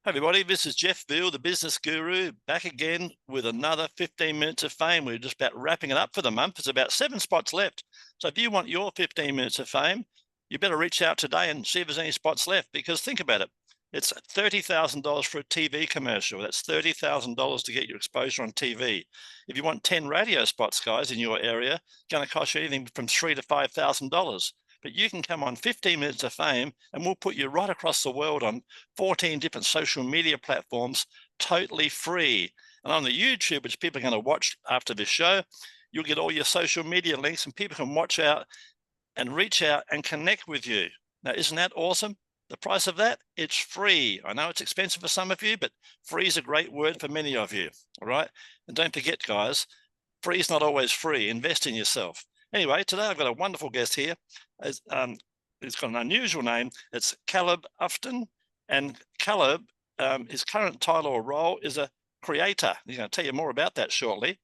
Hey everybody, this is Jeff Veale, the business guru, back again with another 15 minutes of fame. We're just about wrapping it up for the month. There's about 7 spots left. So if you want your 15 minutes of fame, you better reach out today and see if there's any spots left, because think about it. It's $30,000 for a TV commercial. That's $30,000 to get your exposure on TV. If you want 10 radio spots, guys, in your area, it's going to cost you anything from $3,000 to $5,000. But you can come on 15 minutes of fame and we'll put you right across the world on 14 different social media platforms, totally free. And on the YouTube, which people are going to watch after this show, you'll get all your social media links and people can watch out and reach out and connect with you. Now, isn't that awesome? The price of that, it's free. I know it's expensive for some of you, but free is a great word for many of you, all right? And don't forget, guys, free is not always free. Invest in yourself. Anyway, today I've got a wonderful guest here. He's got an unusual name. It's Kaleb Ufton. And Kaleb, his current title or role is a creator. He's going to tell you more about that shortly.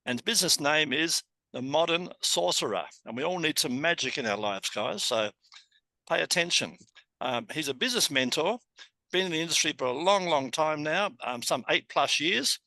And his business name is the Modern Sorcerer. And we all need some magic in our lives, guys. So pay attention. He's a business mentor, been in the industry for a long, long time now, some 8+ years.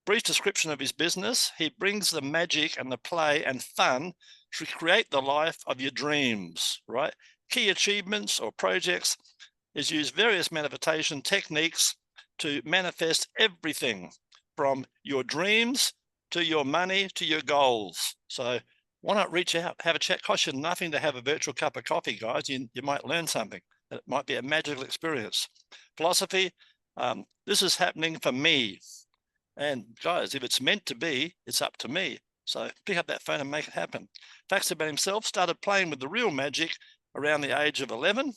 Brief description of his business: he brings the magic and the play and fun to create the life of your dreams, right? Key achievements or projects is use various manifestation techniques to manifest everything from your dreams to your money to your goals. So why not reach out, have a chat? Cost you nothing to have a virtual cup of coffee, guys. You might learn something. It might be a magical experience. Philosophy, this is happening for me. And guys, if it's meant to be, it's up to me. So pick up that phone and make it happen. Facts about himself: started playing with the real magic around the age of 11.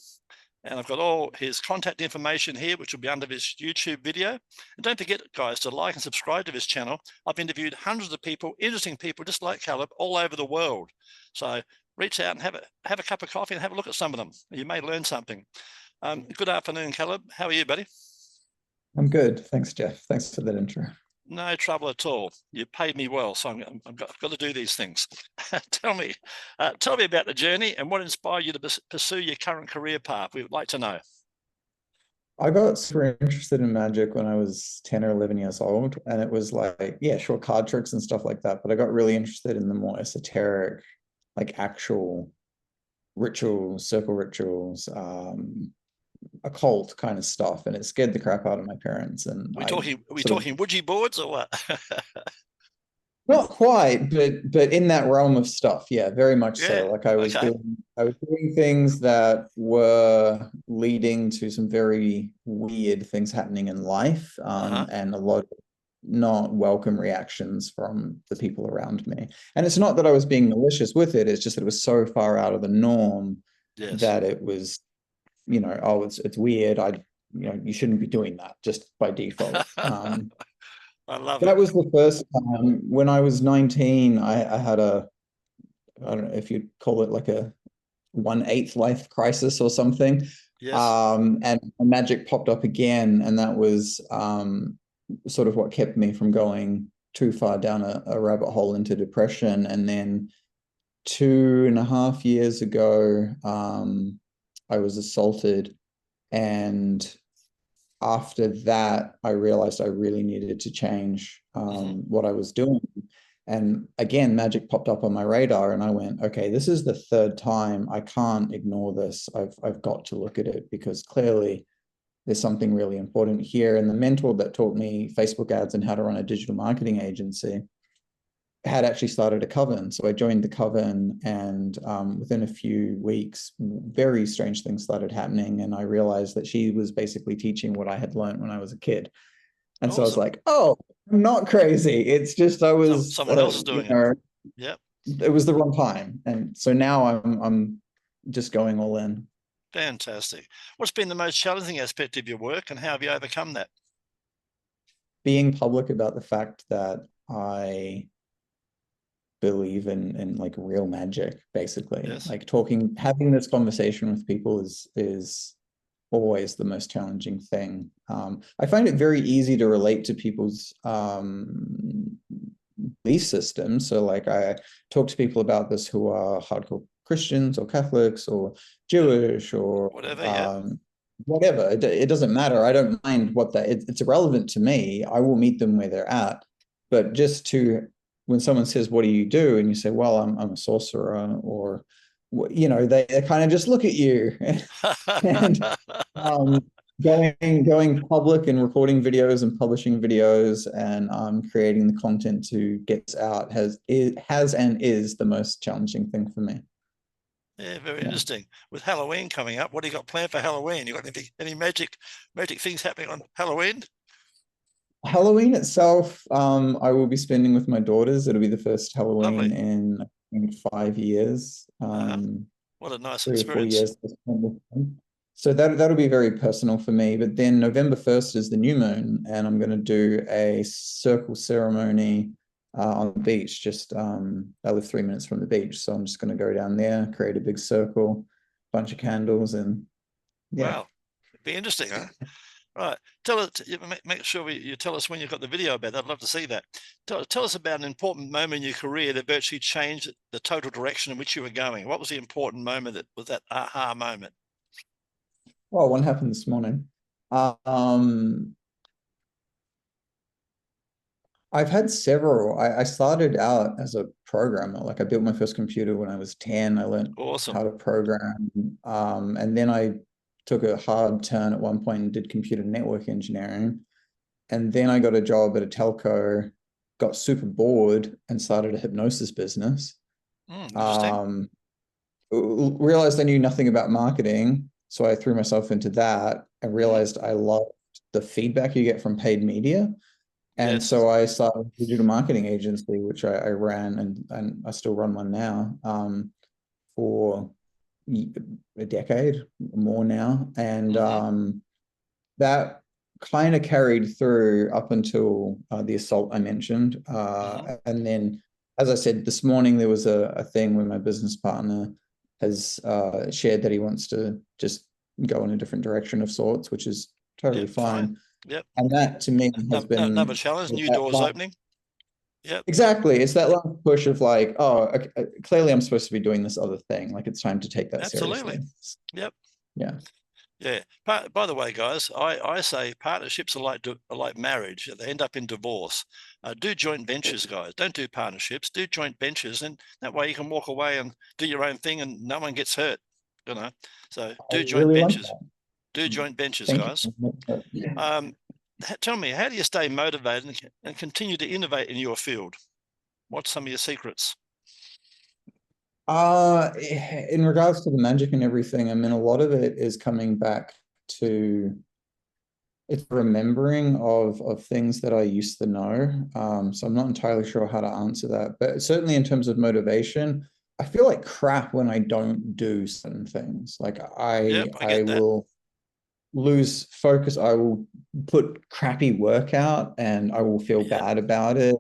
And I've got all his contact information here, which will be under this YouTube video. And don't forget, guys, to like and subscribe to this channel. I've interviewed hundreds of people, interesting people just like Kaleb, all over the world. So reach out and have a cup of coffee and have a look at some of them. You may learn something. Good afternoon, Kaleb. How are you, buddy? I'm good. Thanks, Jeff. Thanks for that intro. No trouble at all. You paid me well, so I've got to do these things. Tell me about the journey and what inspired you to pursue your current career path. We would like to know. I got super interested in magic when I was 10 or 11 years old, and it was like, yeah, sure, card tricks and stuff like that. But I got really interested in the more esoteric, like actual rituals, circle rituals, occult kind of stuff, and it scared the crap out of my parents. And are we talking Ouija boards or what? Not quite, but in that realm of stuff, yeah, very much so. Like I was doing things that were leading to some very weird things happening in life, and a lot of not welcome reactions from the people around me. And it's not that I was being malicious with it; it's just that it was so far out of the norm that it was, oh, it's weird. You shouldn't be doing that just by default. I love it. That was the first time. When I was 19, I had I don't know if you'd call it like a 1/8 life crisis or something. Yes. And magic popped up again, and that was sort of what kept me from going too far down a rabbit hole into depression. And then 2.5 years ago, I was assaulted, and after that, I realized I really needed to change what I was doing. And again, magic popped up on my radar, and I went, okay, this is the 3rd time. I can't ignore this. I've got to look at it, because clearly there's something really important here. And the mentor that taught me Facebook ads and how to run a digital marketing agency had actually started a coven. So I joined the coven, and within a few weeks, very strange things started happening. And I realized that she was basically teaching what I had learned when I was a kid. And so I was like, oh, I'm not crazy. It's just I was someone else is doing it. Yep. It was the wrong time. And so now I'm just going all in. Fantastic. What's been the most challenging aspect of your work, and how have you overcome that? Being public about the fact that I believe in like real magic, basically. Yes. Like having this conversation with people is always the most challenging thing. I find it very easy to relate to people's belief systems. So like I talk to people about this who are hardcore Christians or Catholics or Jewish or whatever, whatever. It doesn't matter. I don't mind what it's irrelevant to me. I will meet them where they're at. But just to, when someone says, what do you do? And you say, well, I'm a sorcerer, or, they kind of just look at you. And um, going public and recording videos and publishing videos and creating the content to get out has and is the most challenging thing for me. Yeah, very interesting. With Halloween coming up, what do you got planned for Halloween? You got any magic things happening on Halloween? Halloween itself, I will be spending with my daughters. It'll be the first Halloween Lovely. in, I think, 5 years. What a nice 3 or 4 years experience. to spend with them. So that'll be very personal for me. But then November 1st is the new moon, and I'm going to do a circle ceremony on the beach. Just I live 3 minutes from the beach, so I'm just going to go down there, create a big circle, bunch of candles, and yeah. Wow. It'd be interesting, huh? Right. Tell us, make sure you tell us when you've got the video about that. I'd love to see that. Tell us about an important moment in your career that virtually changed the total direction in which you were going. What was the important moment that was that aha moment? Well, one happened this morning. I've had several. I started out as a programmer. Like I built my first computer when I was 10. I learned Awesome. how to program. And then I took a hard turn at one point and did computer network engineering. And then I got a job at a telco, got super bored and started a hypnosis business. Interesting. Realized I knew nothing about marketing. So I threw myself into that and realized I loved the feedback you get from paid media. And Yes. so I started a digital marketing agency, which I ran and I still run one now for a decade more now. And that kind of carried through up until the assault I mentioned. And then, as I said, this morning, there was a thing where my business partner has shared that he wants to just go in a different direction of sorts, which is totally fine. Yep. And that to me has Another been challenge, new doors opening. Yep. exactly. It's that last push of like, oh, okay, clearly I'm supposed to be doing this other thing. Like it's time to take that Absolutely. seriously. Yep. Yeah. Yeah. By the way, guys, I say partnerships are like marriage. They end up in divorce. Do joint ventures, guys. Don't do partnerships. Do joint ventures, and that way you can walk away and do your own thing, and no one gets hurt. So I do joint really like ventures. that. Do joint ventures, Thank guys. you. Tell me, how do you stay motivated and continue to innovate in your field? What's some of your secrets? In regards to the magic and everything, I mean, a lot of it is coming back to it's remembering of things that I used to know. So I'm not entirely sure how to answer that, but certainly in terms of motivation, I feel like crap when I don't do certain things. Like Yep, I get that. will lose focus. I will put crappy work out and I will feel bad about it.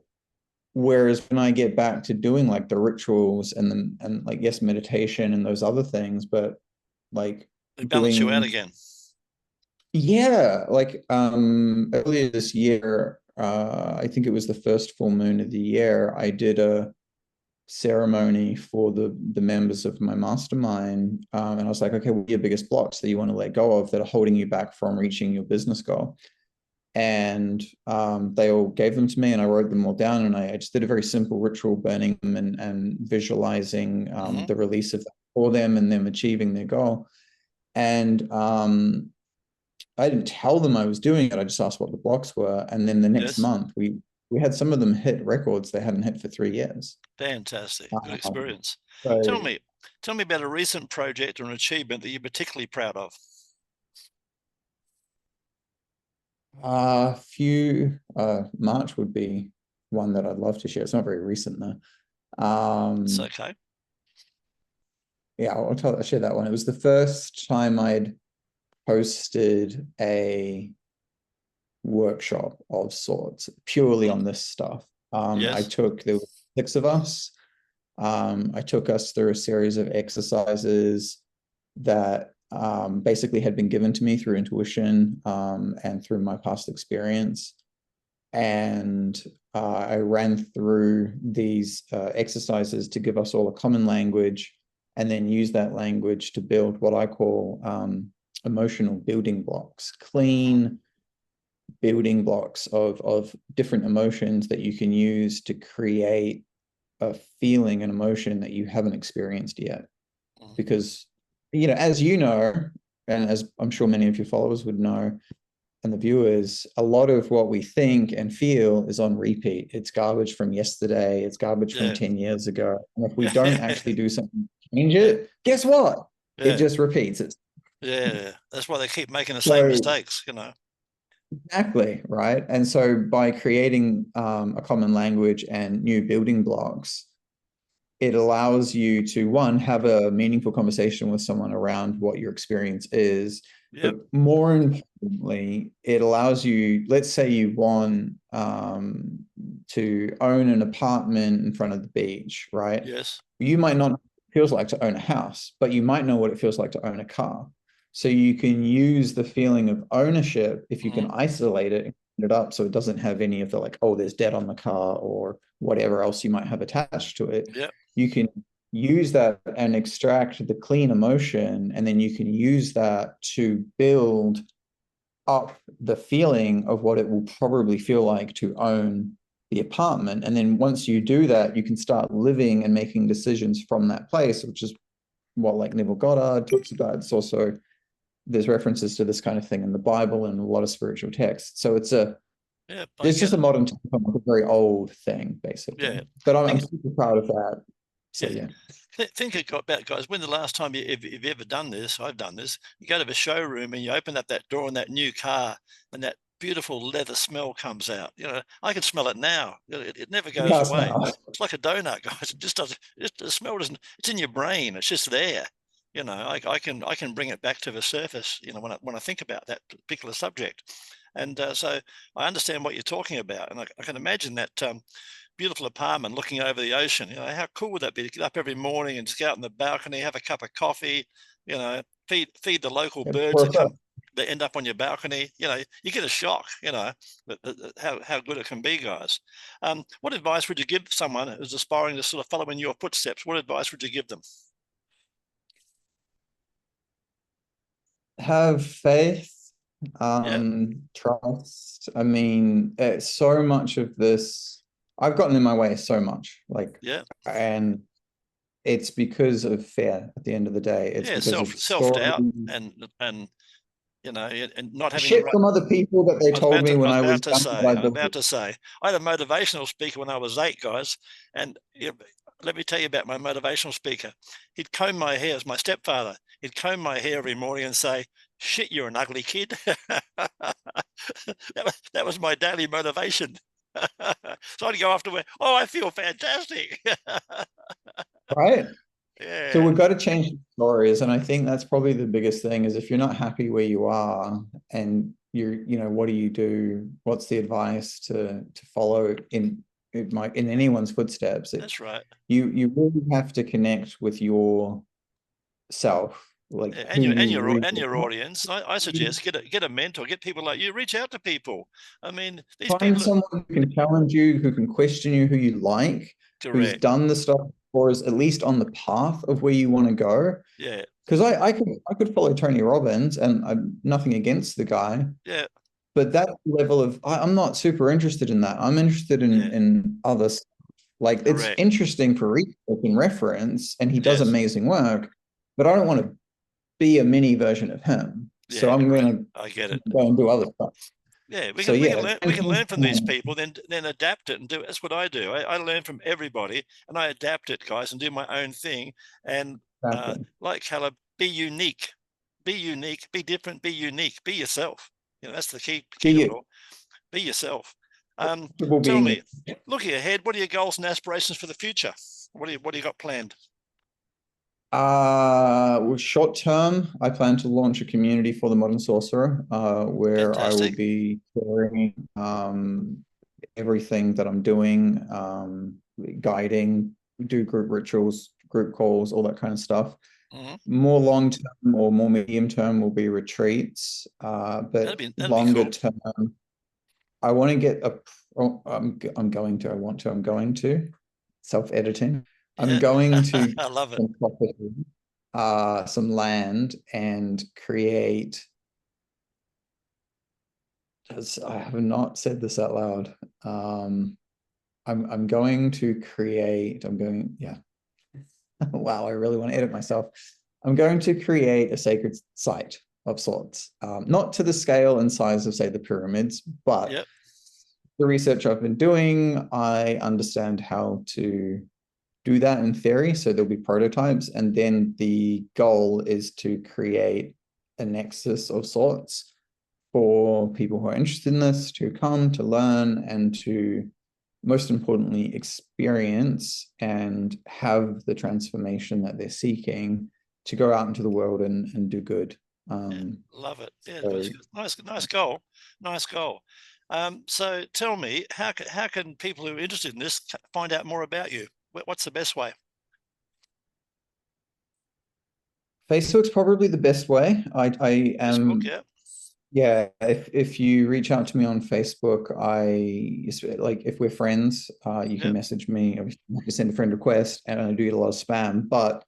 Whereas when I get back to doing like the rituals and like yes, meditation and those other things, but like They balance you out doing again. yeah, like earlier this year, I think it was the first full moon of the year, I did a ceremony for the members of my mastermind. And I was like, okay, what are your biggest blocks that you want to let go of that are holding you back from reaching your business goal? And they all gave them to me and I wrote them all down and I just did a very simple ritual burning them and visualizing the release of that for them and them achieving their goal. And I didn't tell them I was doing it. I just asked what the blocks were. And then the next month we had some of them hit records they hadn't hit for 3 years. Fantastic. Good experience. So, Tell me about a recent project or an achievement that you're particularly proud of. March would be one that I'd love to share. It's not very recent though. It's okay. Yeah, I'll share that one. It was the first time I'd hosted a workshop of sorts purely on this stuff. I took, there were 6 of us. I took us through a series of exercises that basically had been given to me through intuition and through my past experience. And I ran through these exercises to give us all a common language and then use that language to build what I call emotional building blocks, clean building blocks of different emotions that you can use to create a feeling, an emotion that you haven't experienced yet. Because, as you know, and as I'm sure many of your followers would know, and the viewers, a lot of what we think and feel is on repeat. It's garbage from yesterday. It's garbage from 10 years ago. And if we don't actually do something to change it, guess what? It just repeats it. Yeah, that's why they keep making the same mistakes, Exactly, right? And so by creating a common language and new building blocks, it allows you to, one, have a meaningful conversation with someone around what your experience is. But more importantly, it allows you, let's say you want to own an apartment in front of the beach, right? Yes. You might not know what it feels like to own a house, but you might know what it feels like to own a car. So you can use the feeling of ownership if you can isolate it and clean it up so it doesn't have any of the like, oh, there's debt on the car or whatever else you might have attached to it. You can use that and extract the clean emotion, and then you can use that to build up the feeling of what it will probably feel like to own the apartment. And then once you do that, you can start living and making decisions from that place, which is what like Neville Goddard talks about. It's also, there's references to this kind of thing in the Bible and a lot of spiritual texts. So it's it's just a modern take on a very old thing, basically. But I'm super proud of that. So think about, guys, when the last time you've ever done this, I've done this, you go to the showroom and you open up that door in that new car and that beautiful leather smell comes out. I can smell it now. It never goes away. It's like a donut, guys. It just doesn't, the smell doesn't, it's in your brain. It's just there. I can bring it back to the surface, when I think about that particular subject. And so I understand what you're talking about. And I can imagine that beautiful apartment looking over the ocean. How cool would that be to get up every morning and just go out on the balcony, have a cup of coffee, feed the local birds that end up on your balcony. You get a shock, how good it can be, guys. What advice would you give someone who's aspiring to sort of follow in your footsteps? What advice would you give them? Have faith, trust. I mean, so much of this, I've gotten in my way so much, and it's because of fear at the end of the day. It's because of self-doubt and not having shit from other people that they told me when I was about to say. I had a motivational speaker when I was 8, guys, and let me tell you about my motivational speaker. He'd comb my hair, as my stepfather. He'd comb my hair every morning and say, "Shit, you're an ugly kid." That was my daily motivation. So I'd go after, oh, I feel fantastic. Right. Yeah. So we've got to change the stories. And I think that's probably the biggest thing is if you're not happy where you are and what do you do? What's the advice to follow in anyone's footsteps? That's right. You really have to connect with yourself. And your audience. I suggest get a mentor, get people like you, reach out to people. I mean, find someone who can challenge you, who can question you, who you like, who's done the stuff or is at least on the path of where you want to go. Yeah. Because I could follow Tony Robbins, and I'm nothing against the guy. Yeah. But that level of I'm not super interested in that. I'm interested in other stuff. Like it's interesting for research and reference, and he does amazing work, but I don't want to be a mini version of him. So I'm going to go and do other stuff. Yeah, we can learn from these people, then adapt it and do it. That's what I do. I learn from everybody and I adapt it, guys, and do my own thing. And like Kaleb, be unique, be different, be unique, be yourself. That's the key to it all. Be yourself. Tell me, looking ahead, what are your goals and aspirations for the future? What do you got planned? Well, short term, I plan to launch a community for the Modern Sorcerer, where I will be sharing everything that I'm doing, guiding, do group rituals, group calls, all that kind of stuff. More long term or more medium term will be retreats, but longer term, I want to get I'm going to self-editing. I'm going to I love it. some land and create. I have not said this out loud. I'm going to create. Yeah. Wow, I really want to edit myself. I'm going to create a sacred site of sorts, not to the scale and size of, say, the pyramids, but Yep. the research I've been doing, I understand how to do that in theory. So there'll be prototypes, and then the goal is to create a nexus of sorts for people who are interested in this to come to learn and to, most importantly, experience and have the transformation that they're seeking to go out into the world and do good. Yeah, love it. Yeah, So nice goal. Nice goal. So tell me, how can people who are interested in this find out more about you? What's the best way? Facebook's probably the best way. I am, Facebook, yeah. yeah, if you reach out to me on Facebook, like if we're friends, you can Yep. message me. I can send a friend request, and I do get a lot of spam, but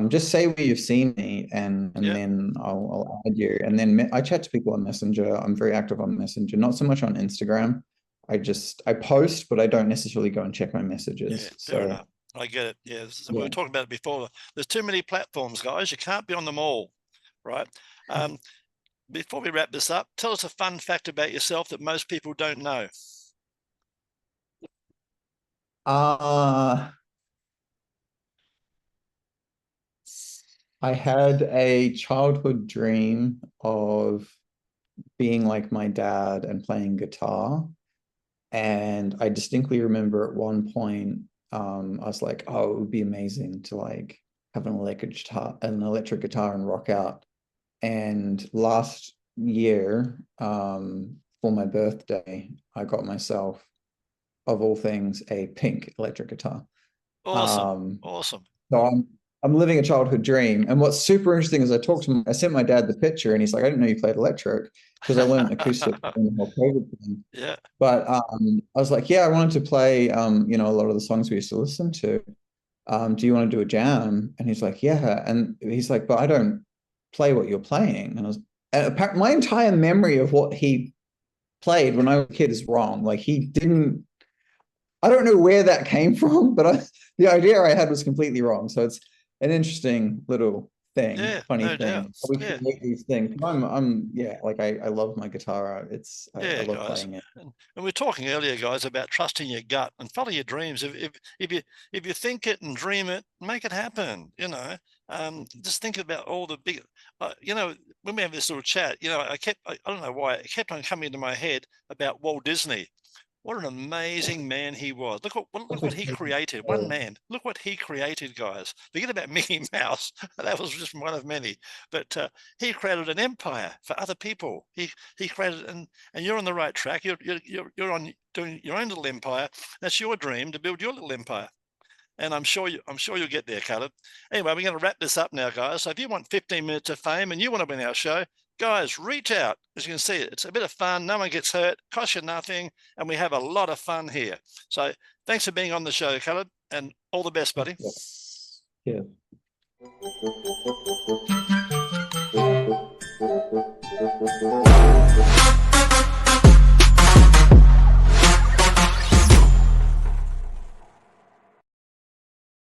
just say where you've seen me, and Yep. then I'll add you. And then I chat to people on Messenger. I'm very active on Messenger, not so much on Instagram. I post, but I don't necessarily go and check my messages. Yeah, fair So enough. I get it. Yeah, we yeah. were talking about it before. There's too many platforms, guys. You can't be on them all, right? Before we wrap this up, tell us a fun fact about yourself that most people don't know. I had a childhood dream of being like my dad and playing guitar. And I distinctly remember at one point, I was like, oh, it would be amazing to like have an electric guitar and rock out. And last year, for my birthday, I got myself, of all things, a pink electric guitar. Awesome. Awesome. So I'm living a childhood dream. And what's super interesting is I sent my dad the picture, and he's like, I didn't know you played electric, because I learned acoustic in the whole COVID thing. Yeah. But I was like, yeah, I wanted to play a lot of the songs we used to listen to. Do you want to do a jam? And he's like, yeah. And he's like, but I don't play what you're playing. And my entire memory of what he played when I was a kid is wrong. Like he didn't. I don't know where that came from, but the idea I had was completely wrong. So it's an interesting little thing, Yeah, funny no doubt. thing. We Yeah. create these things. I love my guitar. I Yeah, love guys. playing it. And we were talking earlier, guys, about trusting your gut and follow your dreams. If you think it and dream it, make it happen. Just think about all the big. When we have this little chat, I don't know why it kept on coming into my head about Walt Disney. What an amazing man he was. Look what he created. One man. Look what he created, guys. Forget about Mickey Mouse. That was just one of many. But he created an empire for other people. He created, and you're on the right track. You're on doing your own little empire. That's your dream, to build your little empire. And I'm sure you'll get there, Kaleb. Anyway, we're going to wrap this up now, guys. So if you want 15 minutes of fame and you want to win our show, guys, reach out. As you can see, it's a bit of fun. No one gets hurt, costs you nothing, and we have a lot of fun here. So thanks for being on the show, Kaleb, and all the best, buddy. Yeah. Yeah.